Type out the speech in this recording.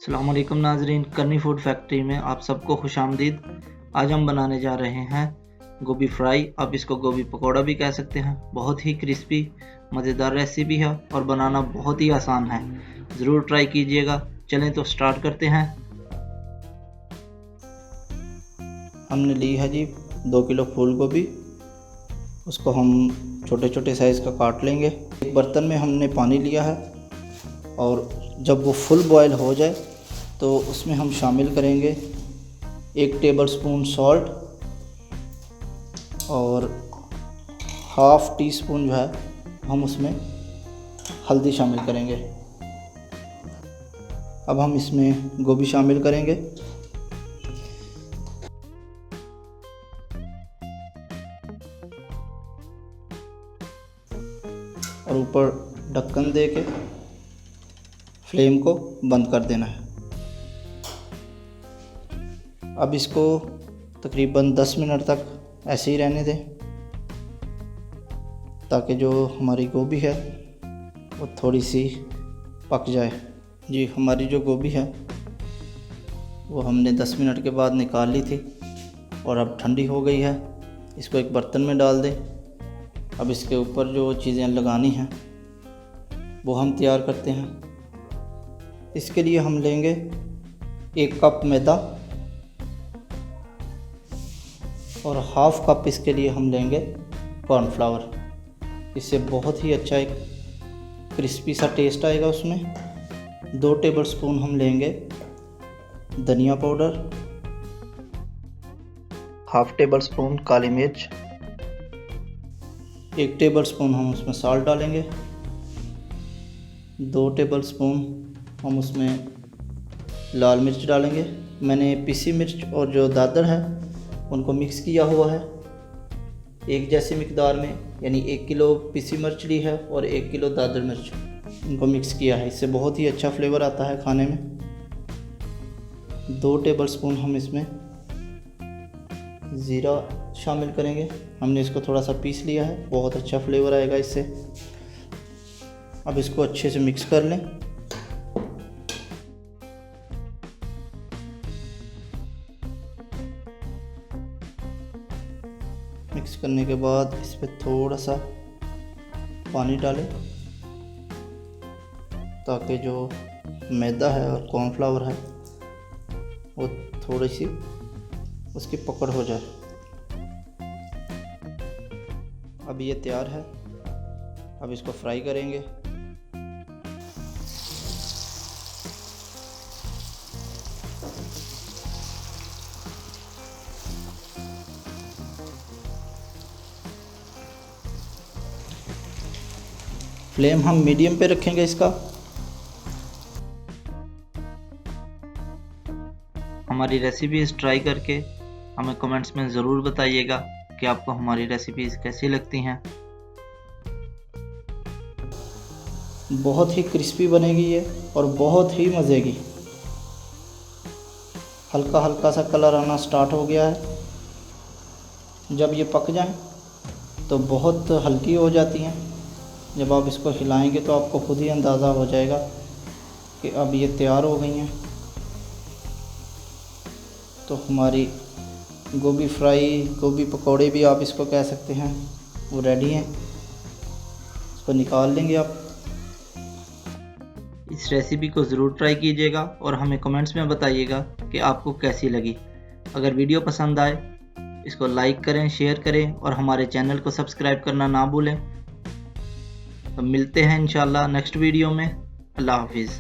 अस्सलाम वालेकुम नाजरीन, करनी फूड फैक्ट्री में आप सबको खुशामदीद। आज हम बनाने जा रहे हैं गोभी फ्राई। आप इसको गोभी पकौड़ा भी कह सकते हैं। बहुत ही क्रिस्पी मज़ेदार रेसिपी है और बनाना बहुत ही आसान है। ज़रूर ट्राई कीजिएगा। चलें तो स्टार्ट करते हैं। हमने ली है जी 2 किलो फूल गोभी। उसको हम छोटे छोटे साइज़ का काट लेंगे। एक बर्तन में हमने पानी लिया है और जब वो फुल बॉयल हो जाए तो उसमें हम शामिल करेंगे 1 टेबलस्पून सॉल्ट और हाफ़ टी स्पून जो है हम उसमें हल्दी शामिल करेंगे। अब हम इसमें गोभी शामिल करेंगे और ऊपर ढक्कन दे के फ्लेम को बंद कर देना है। अब इसको तकरीबन 10 मिनट तक ऐसे ही रहने दें ताकि जो हमारी गोभी है वो थोड़ी सी पक जाए। जी, हमारी जो गोभी है वो हमने 10 मिनट के बाद निकाल ली थी और अब ठंडी हो गई है। इसको एक बर्तन में डाल दें। अब इसके ऊपर जो चीज़ें लगानी हैं वो हम तैयार करते हैं। इसके लिए हम लेंगे 1 कप मैदा और हाफ़ कप इसके लिए हम लेंगे कॉर्नफ्लावर। इससे बहुत ही अच्छा एक क्रिस्पी सा टेस्ट आएगा उसमें। 2 टेबलस्पून हम लेंगे धनिया पाउडर, हाफ़ टेबलस्पून काली मिर्च, 1 टेबलस्पून हम उसमें साल्ट डालेंगे, 2 टेबलस्पून हम उसमें लाल मिर्च डालेंगे। मैंने पीसी मिर्च और जो दादर है उनको मिक्स किया हुआ है एक जैसी मिकदार में, यानी 1 किलो पीसी मिर्च ली है और 1 किलो दादर मिर्च, इनको मिक्स किया है। इससे बहुत ही अच्छा फ्लेवर आता है खाने में। 2 टेबलस्पून हम इसमें ज़ीरा शामिल करेंगे। हमने इसको थोड़ा सा पीस लिया है, बहुत अच्छा फ्लेवर आएगा इससे। अब इसको अच्छे से मिक्स कर लें। मिक्स करने के बाद इस पर थोड़ा सा पानी डालें ताकि जो मैदा है और कॉर्नफ्लावर है वो थोड़ी सी उसकी पकड़ हो जाए। अब ये तैयार है। अब इसको फ्राई करेंगे। फ्लेम हम मीडियम पे रखेंगे इसका। हमारी रेसिपीज़ ट्राई करके हमें कमेंट्स में ज़रूर बताइएगा कि आपको हमारी रेसिपीज़ कैसी लगती हैं। बहुत ही क्रिस्पी बनेगी ये और बहुत ही मज़े की। हल्का हल्का सा कलर आना स्टार्ट हो गया है। जब ये पक जाएं तो बहुत हल्की हो जाती हैं। जब आप इसको हिलाएंगे तो आपको खुद ही अंदाज़ा हो जाएगा कि अब ये तैयार हो गई हैं। तो हमारी गोभी फ्राई, गोभी पकौड़े भी आप इसको कह सकते हैं, वो रेडी हैं। इसको निकाल लेंगे आप। इस रेसिपी को ज़रूर ट्राई कीजिएगा और हमें कमेंट्स में बताइएगा कि आपको कैसी लगी। अगर वीडियो पसंद आए इसको लाइक करें, शेयर करें और हमारे चैनल को सब्सक्राइब करना ना भूलें। तो मिलते हैं इंशाल्लाह नेक्स्ट वीडियो में। अल्लाह हाफिज़।